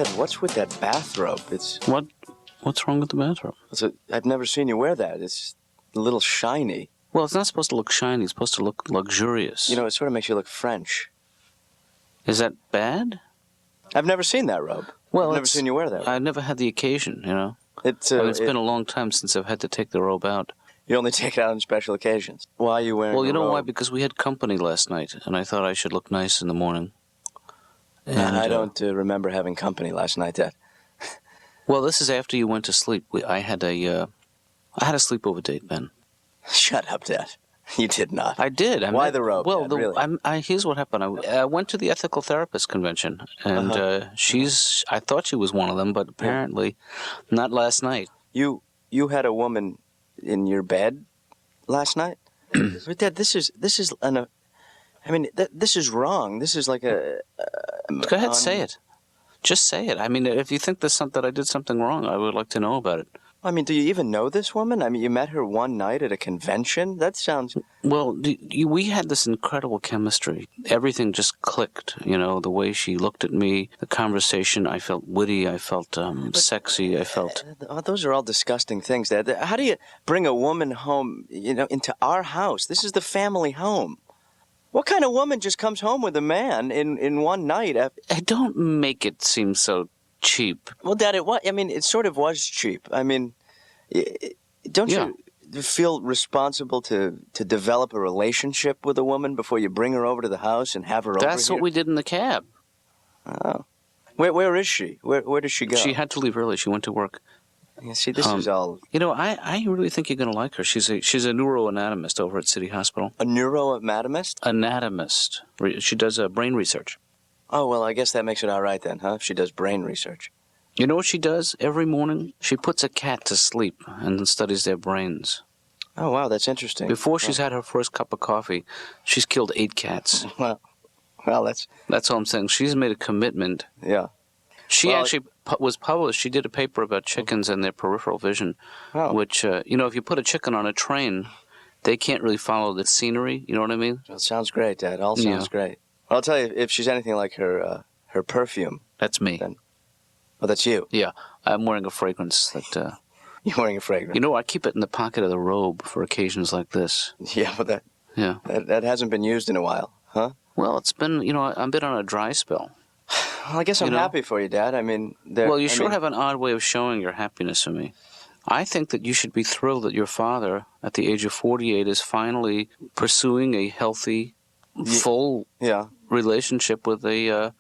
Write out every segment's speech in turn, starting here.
Ted, what's with that bathrobe? What's wrong with the bathrobe? I've never seen you wear that. It's a little shiny. Well, it's not supposed to look shiny. It's supposed to look luxurious. You know, it sort of makes you look French. Is that bad? I've never seen that robe. Well, I've never seen you wear that robe. I've never had the occasion, you know. It's been a long time since I've had to take the robe out. You only take it out on special occasions. Why are you wearing Well, you know robe? why? Because we had company last night, and I thought I should look nice in the morning. And I don't remember having company last night, Dad. Well, this is after you went to sleep. I had a sleepover date, Ben. Shut up, Dad. You did not. I did. Why the robe? Well, Dad, really? Here's what happened. I went to the ethical therapist convention, and I thought she was one of them, but apparently not last night. You had a woman in your bed last night? But Dad, this is wrong. This is like a... Go ahead, say it. Just say it. I mean, if you think that I did something wrong, I would like to know about it. I mean, do you even know this woman? I mean, you met her one night at a convention? That sounds... Well, we had this incredible chemistry. Everything just clicked, you know, the way she looked at me, the conversation. I felt witty. I felt sexy. I felt... Those are all disgusting things, Dad. How do you bring a woman home, you know, into our house? This is the family home. What kind of woman just comes home with a man in one night? Don't make it seem so cheap. Well, Dad, it sort of was cheap. I mean, don't you feel responsible to develop a relationship with a woman before you bring her over to the house and have her over here? That's what we did in the cab. Oh. Where is she? Where does she go? She had to leave early. She went to work. Yeah, see, this is all... You know, I really think you're going to like her. She's a neuroanatomist over at City Hospital. A neuroanatomist? Anatomist. She does brain research. Oh, well, I guess that makes it all right then, huh? If she does brain research. You know what she does every morning? She puts a cat to sleep and studies their brains. Oh, wow, that's interesting. Before she's had her first cup of coffee, she's killed 8 cats. Well, that's all I'm saying. She's made a commitment. Yeah. She actually was published. She did a paper about chickens and their peripheral vision, which, you know, if you put a chicken on a train, they can't really follow the scenery. You know what I mean? Well, it sounds great, Dad. All sounds great. Well, I'll tell you, if she's anything like her perfume... That's me. Then, oh, that's you? Yeah. I'm wearing a fragrance that... You're wearing a fragrance? You know, I keep it in the pocket of the robe for occasions like this. Yeah, but that hasn't been used in a while, huh? Well, it's been, you know, I've been on a dry spell. Well, I guess I'm happy for you, Dad. I mean... Well, you have an odd way of showing your happiness for me. I think that you should be thrilled that your father, at the age of 48, is finally pursuing a healthy, full relationship with a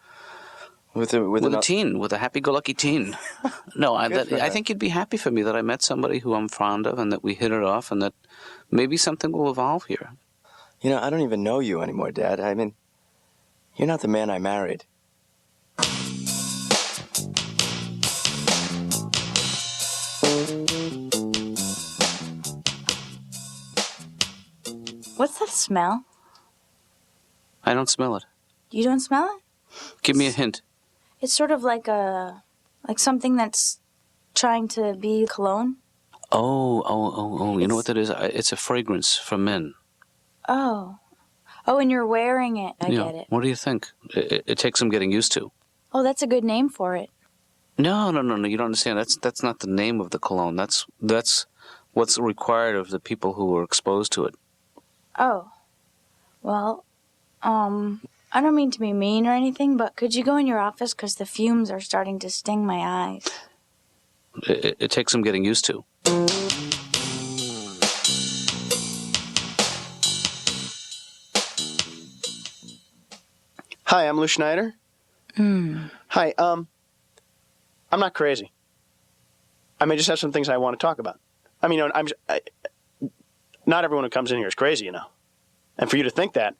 teen, with a happy-go-lucky teen. No, I think you'd be happy for me that I met somebody who I'm fond of and that we hit it off and that maybe something will evolve here. You know, I don't even know you anymore, Dad. I mean, you're not the man I married. What's that smell? I don't smell it. You don't smell it? Give me a hint. It's sort of like something that's trying to be cologne. Oh, you know what that is? It's a fragrance for men. Oh, and you're wearing it. I get it. What do you think? It takes some getting used to. Oh, that's a good name for it. No, you don't understand. That's not the name of the cologne. That's what's required of the people who are exposed to it. Oh, well, I don't mean to be mean or anything, but could you go in your office because the fumes are starting to sting my eyes? It takes some getting used to. Hi, I'm Lou Schneider. Hi, I'm not crazy. I just have some things I want to talk about. I mean, not everyone who comes in here is crazy, you know. And for you to think that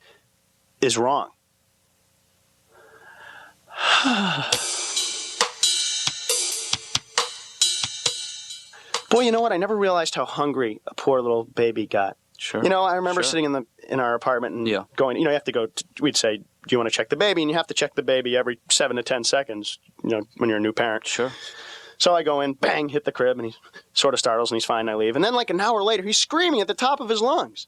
is wrong. Boy, you know what? I never realized how hungry a poor little baby got. Sure. You know, I remember sitting in our apartment and going, you know, you have to go, we'd say, do you want to check the baby? And you have to check the baby every 7 to 10 seconds, you know, when you're a new parent. Sure. So I go in, bang, hit the crib, and he sort of startles, and he's fine, I leave. And then like an hour later, he's screaming at the top of his lungs.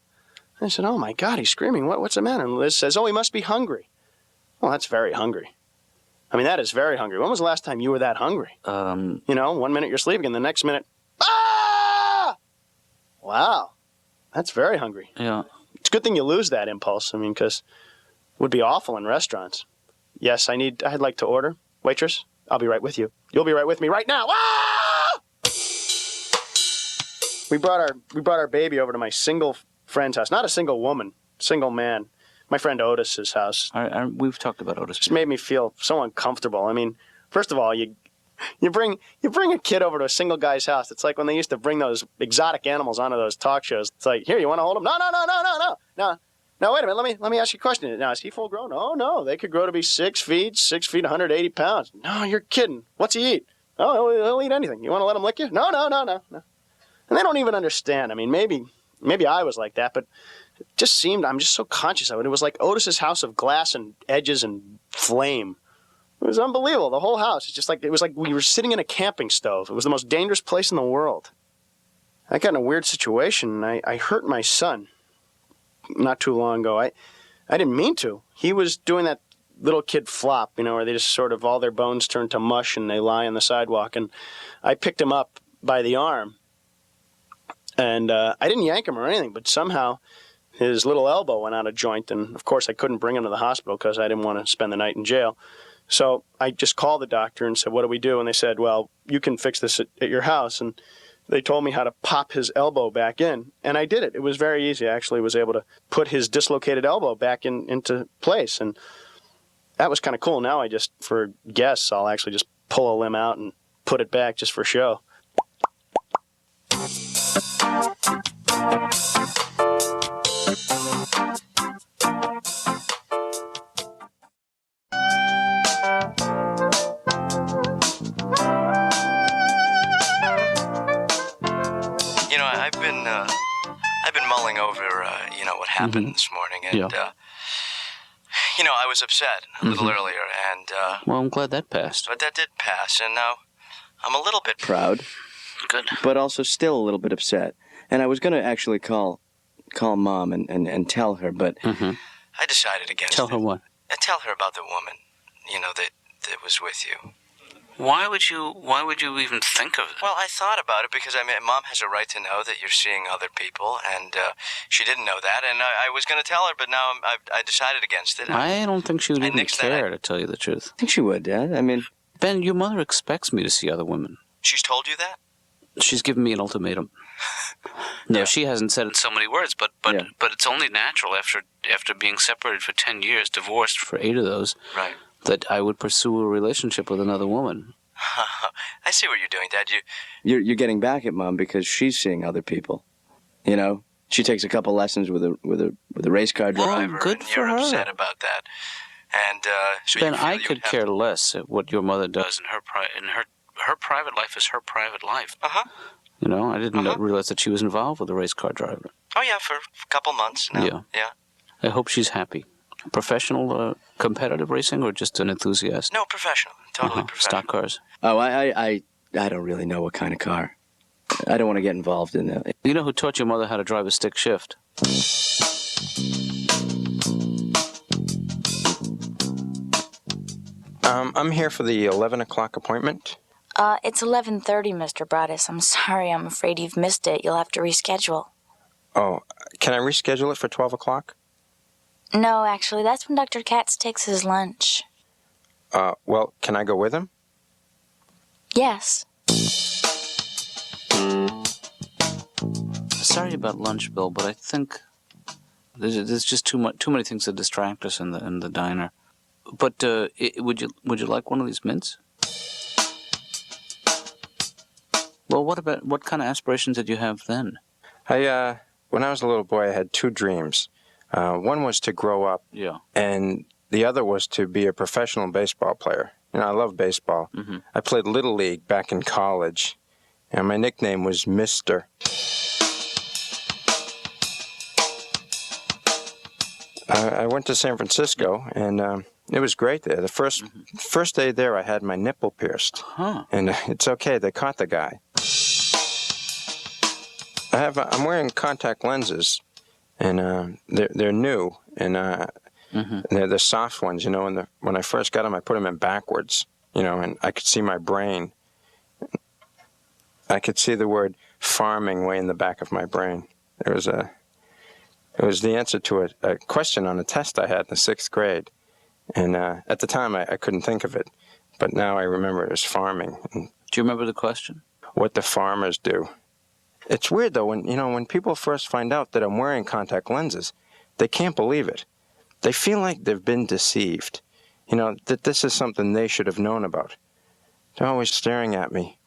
And I said, oh, my God, he's screaming. What's the matter? And Liz says, oh, he must be hungry. Well, that's very hungry. I mean, that is very hungry. When was the last time you were that hungry? 1 minute you're sleeping, and the next minute, ah! Wow. That's very hungry. Yeah. It's a good thing you lose that impulse. I mean, because it would be awful in restaurants. Yes, I'd like to order. Waitress, I'll be right with you. You'll be right with me right now. Ah! We brought our baby over to my single friend's house. Not a single woman, single man. My friend Otis's house. We've talked about Otis. Just made me feel so uncomfortable. I mean, first of all, you bring a kid over to a single guy's house. It's like when they used to bring those exotic animals onto those talk shows. It's like, here, you want to hold him? No, wait a minute. Let me ask you a question. Now, is he full grown? Oh, no. They could grow to be 6 feet, 180 pounds. No, you're kidding. What's he eat? Oh, he'll eat anything. You want to let him lick you? No. And they don't even understand. I mean, maybe I was like that, but it just seemed, I'm just so conscious of it. It was like Otis's house of glass and edges and flame. It was unbelievable. The whole house. It was like we were sitting in a camping stove. It was the most dangerous place in the world. I got in a weird situation, and I hurt my son not too long ago. I didn't mean to. He was doing that little kid flop, where they just sort of all their bones turn to mush and they lie on the sidewalk. And I picked him up by the arm. And I didn't yank him or anything, but somehow his little elbow went out of joint. And, of course, I couldn't bring him to the hospital because I didn't want to spend the night in jail. So I just called the doctor and said, what do we do? And they said, well, you can fix this at your house. And they told me how to pop his elbow back in. And I did it. It was very easy. I actually was able to put his dislocated elbow back into place. And that was kind of cool. Now for guests, I'll actually just pull a limb out and put it back just for show. I've been mulling over, what happened this morning, and I was upset a little earlier, and well, I'm glad that passed. But that did pass, and now I'm a little bit proud. Good. But also still a little bit upset. And I was going to actually call Mom and tell her, but I decided against it. Tell her what? Tell her about the woman, that was with you. Why would you even think of it? Well, I thought about it because, Mom has a right to know that you're seeing other people, and she didn't know that, and I was going to tell her, but now I decided against it. I don't think she would even care, to tell you the truth. I think she would, Dad. Ben, your mother expects me to see other women. She's told you that? She's given me an ultimatum. No, she hasn't said it in so many words, but it's only natural after being separated for 10 years, divorced for 8 of those, right, that I would pursue a relationship with another woman. I see what you're doing, Dad. You're getting back at Mom because she's seeing other people. She takes a couple lessons with a race car driver. Oh, good for her. You're upset about that. And so Ben, I could care less at what your mother does in her private life is her private life. I didn't realize that she was involved with a race car driver. Oh yeah, for a couple months now. Yeah. I hope she's happy. Professional, competitive racing, or just an enthusiast? No, professional. Totally professional. Stock cars. Oh, I don't really know what kind of car. I don't want to get involved in that. You know who taught your mother how to drive a stick shift? I'm here for the 11 o'clock appointment. It's 11:30, Mr. Braudis. I'm sorry. I'm afraid you've missed it. You'll have to reschedule. Oh, can I reschedule it for 12 o'clock? No, actually, that's when Dr. Katz takes his lunch. Well, can I go with him? Yes. Sorry about lunch, Bill, but I think there's just too many things that distract us in the diner. But would you like one of these mints? Well, what kind of aspirations did you have then? When I was a little boy, I had 2 dreams. One was to grow up, and the other was to be a professional baseball player. I love baseball. I played Little League back in college, and my nickname was Mr. I went to San Francisco, and it was great there. The first day there, I had my nipple pierced, and it's okay. They caught the guy. I'm wearing contact lenses, and they're new, and And they're the soft ones, you know. And when I first got them, I put them in backwards, you know, and I could see my brain. I could see the word farming way in the back of my brain. It was the answer to a question on a test I had in the 6th grade. And at the time, I couldn't think of it. But now I remember it as farming. And do you remember the question? What the farmers do. It's weird, though, when people first find out that I'm wearing contact lenses, they can't believe it. They feel like they've been deceived. You know, that this is something they should have known about. They're always staring at me.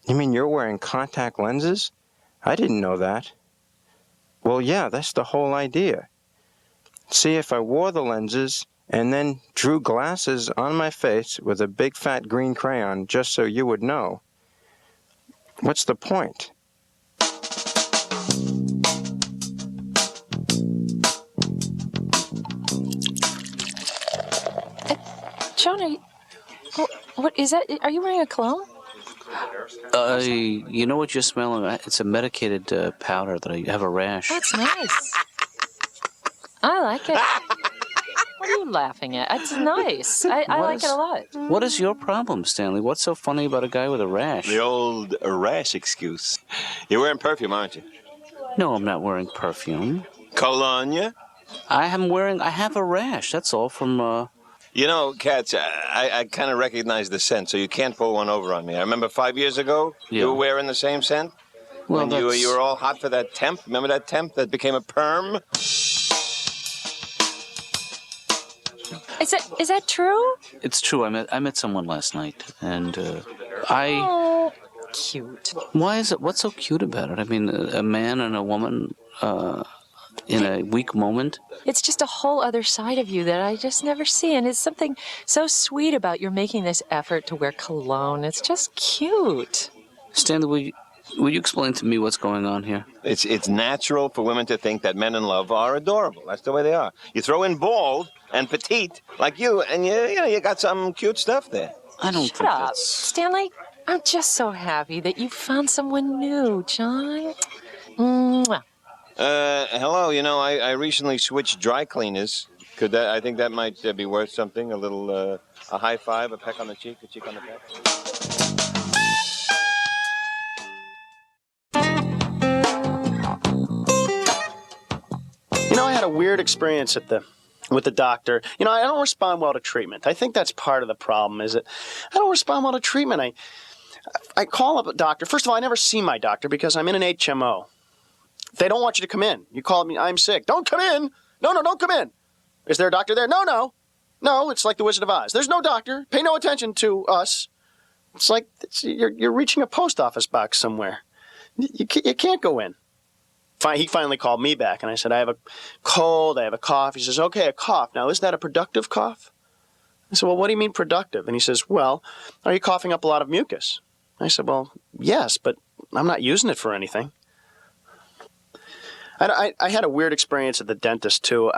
You mean you're wearing contact lenses? I didn't know that. Well, yeah, that's the whole idea. See, if I wore the lenses and then drew glasses on my face with a big fat green crayon just so you would know, what's the point? John, what is that? Are you wearing a cologne? You know what you're smelling? It's a medicated powder that I have a rash. That's nice. I like it. What are you laughing at? It's nice. I like it a lot. What is your problem, Stanley? What's so funny about a guy with a rash? The old rash excuse. You're wearing perfume, aren't you? No, I'm not wearing perfume. Cologne? I have a rash. That's all from... You know, Katz, I kind of recognize the scent, so you can't pull one over on me. I remember 5 years ago, you were wearing the same scent. Well, when you were all hot for that temp. Remember that temp that became a perm? Is that true? It's true. I met someone last night, and Oh, cute. Why is it? What's so cute about it? I mean, a man and a woman in a weak moment. It's just a whole other side of you that I just never see, and it's something so sweet about your making this effort to wear cologne. It's just cute. Stanley, will you explain to me what's going on here? It's natural for women to think that men in love are adorable. That's the way they are. You throw in bald and petite like you, and you got some cute stuff there. I don't Shut up, Stanley. I'm just so happy that you found someone new, John. Mwah. Hello. You know, I recently switched dry cleaners. I think that might be worth something. A little, a high five, a peck on the cheek, a cheek on the peck. You know, I had a weird experience with the doctor. You know, I don't respond well to treatment. I think that's part of the problem, is that I don't respond well to treatment. I call up a doctor. First of all, I never see my doctor because I'm in an HMO. They don't want you to come in. You call me, I'm sick. Don't come in. No, don't come in. Is there a doctor there? No. No, it's like the Wizard of Oz. There's no doctor. Pay no attention to us. It's like you're reaching a post office box somewhere. You can't go in. He finally called me back, and I said, I have a cold, I have a cough. He says, okay, a cough. Now, is that a productive cough? I said, well, what do you mean productive? And he says, well, are you coughing up a lot of mucus? I said, well, yes, but I'm not using it for anything. I had a weird experience at the dentist, too.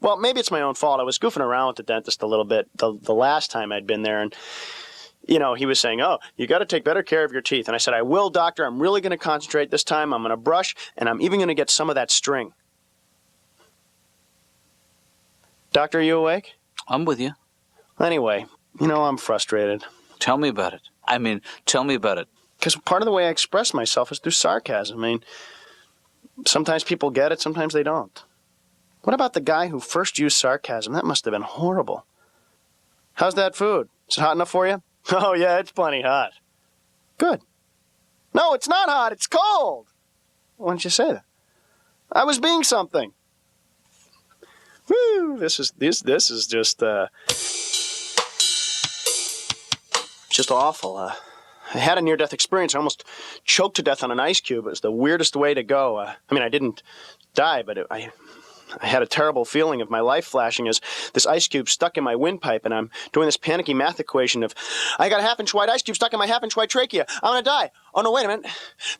Well, maybe it's my own fault. I was goofing around with the dentist a little bit the last time I'd been there, and you know, he was saying, oh, you got to take better care of your teeth. And I said, I will, doctor. I'm really going to concentrate this time. I'm going to brush, and I'm even going to get some of that string. Doctor, are you awake? I'm with you. Anyway, you know, I'm frustrated. Tell me about it. Tell me about it. Because part of the way I express myself is through sarcasm. I mean, sometimes people get it, sometimes they don't. What about the guy who first used sarcasm? That must have been horrible. How's that food? Is it hot enough for you? Oh, yeah, it's plenty hot. Good. No, it's not hot. It's cold. Why didn't you say that? I was being something. Woo, this is just awful. I had a near-death experience. I almost choked to death on an ice cube. It was the weirdest way to go. I mean, I didn't die, but I had a terrible feeling of my life flashing as this ice cube stuck in my windpipe, and I'm doing this panicky math equation of, I got a half-inch wide ice cube stuck in my half-inch wide trachea. I'm going to die. Oh, no, wait a minute.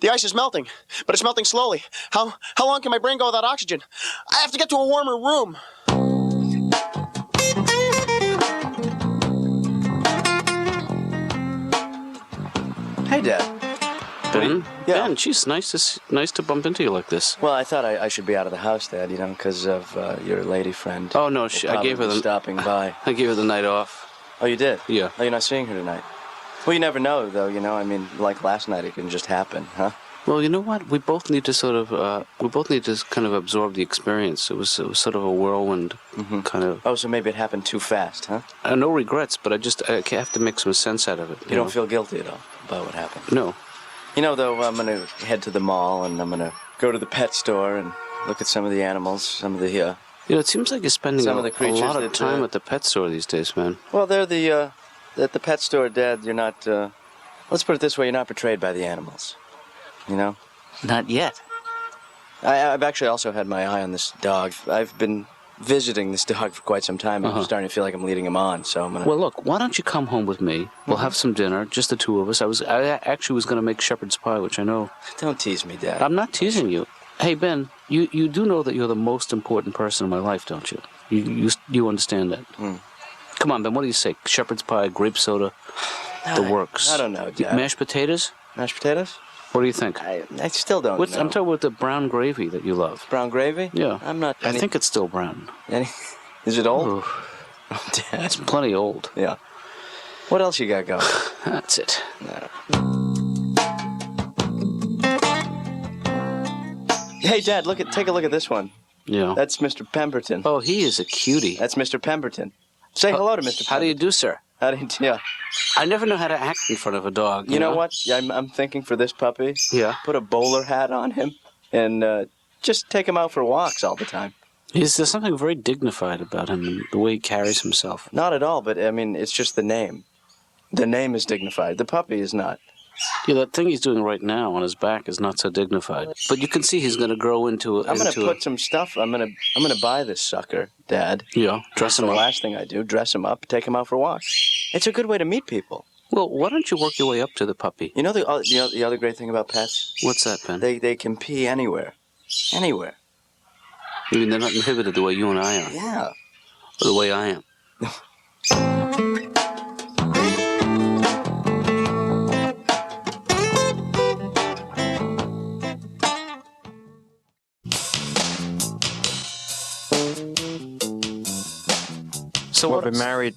The ice is melting, but it's melting slowly. How long can my brain go without oxygen? I have to get to a warmer room. Hey, Dad. Ben? Yeah. Ben, she's nice to bump into you like this. Well, I thought I should be out of the house, Dad, because of your lady friend. Oh, no, I gave her stopping by. I gave her the night off. Oh, you did? Yeah. Oh, you're not seeing her tonight? Well, you never know, though, like last night, it can just happen, huh? Well, you know what? We both need to kind of absorb the experience. It was sort of a whirlwind kind of. Oh, so maybe it happened too fast, huh? No regrets, but I have to make some sense out of it. You don't feel guilty at all about what happened? No. Though, I'm going to head to the mall, and I'm going to go to the pet store and look at some of the animals, some of the, it seems like you're spending a lot of time at the pet store these days, man. Well, they're at the pet store, Dad, you're not, let's put it this way, you're not betrayed by the animals. Not yet. I've actually also had my eye on this dog. I've been visiting this dog for quite some time, and I'm starting to feel like I'm leading him on, so I'm going to... Well, look, why don't you come home with me? We'll have some dinner, just the two of us. I actually was going to make shepherd's pie, which I know... Don't tease me, Dad. I'm not teasing you. Hey, Ben, you do know that you're the most important person in my life, don't you? You understand that? Come on, Ben, what do you say? Shepherd's pie, grape soda, the works. I don't know, Dad. Mashed potatoes? Mashed potatoes? What do you think? I still don't know. I'm talking about the brown gravy that you love. Brown gravy? Yeah. I'm not... I think it's still brown. Is it old? Oh, Dad. It's plenty old. Yeah. What else you got going? That's it. No. Hey, Dad, take a look at this one. Yeah. That's Mr. Pemberton. Oh, he is a cutie. That's Mr. Pemberton. Say hello to Mr. Pemberton. How do you do, sir? Yeah. I never know how to act in front of a dog. You know what? I'm thinking for this puppy. Yeah. Put a bowler hat on him and just take him out for walks all the time. There's something very dignified about him and the way he carries himself. Not at all, but it's just the name. The name is dignified. The puppy is not. Yeah, that thing he's doing right now on his back is not so dignified. But you can see he's going to grow into. I'm going to put some stuff. I'm going to buy this sucker, Dad. Yeah, dress him up. The last thing I do, dress him up, take him out for walks. It's a good way to meet people. Well, why don't you work your way up to the puppy? You know the other great thing about pets? What's that, Ben? They can pee anywhere. Anywhere. You mean they're not inhibited the way you and I are? Yeah. Or the way I am. So we've been married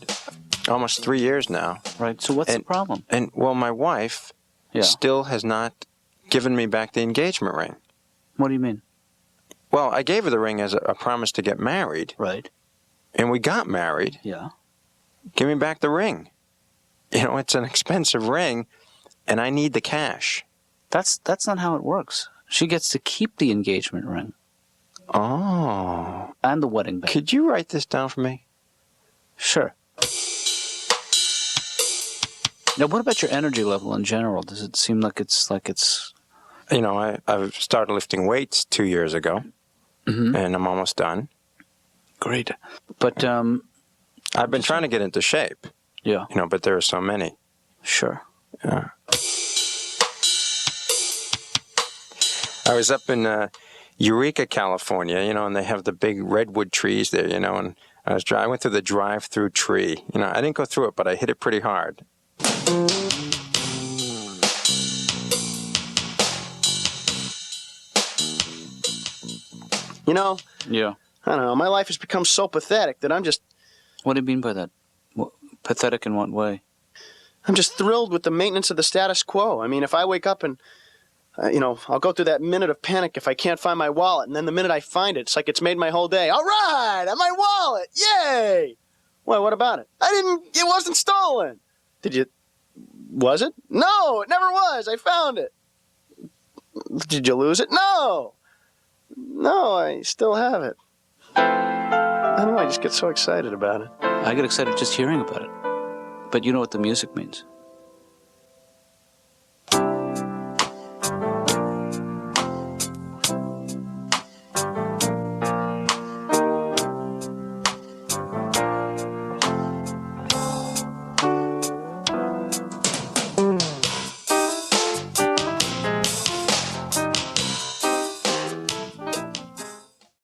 almost 3 years now. Right. So what's the problem? And my wife still has not given me back the engagement ring. What do you mean? Well, I gave her the ring as a promise to get married. Right. And we got married. Yeah. Give me back the ring. It's an expensive ring, and I need the cash. That's not how it works. She gets to keep the engagement ring. Oh. And the wedding band. Could you write this down for me? Sure. Now, what about your energy level in general? Does it seem like it's... I've started lifting weights 2 years ago, and I'm almost done. Great. But, I've been trying to get into shape. Yeah. But there are so many. Sure. Yeah. I was up in Eureka, California, and they have the big redwood trees there, and I went through the drive-through tree. I didn't go through it, but I hit it pretty hard. Yeah. I don't know. My life has become so pathetic that I'm just... What do you mean by that? Pathetic in what way? I'm just thrilled with the maintenance of the status quo. I mean, if I wake up and, I'll go through that minute of panic if I can't find my wallet, and then the minute I find it, it's like it's made my whole day. All right, my wallet! Yay! Well, what about it? It wasn't stolen! Was it? No, it never was. I found it. Did you lose it? No, I still have it. I don't know, I just get so excited about it. I get excited just hearing about it. But you know what the music means.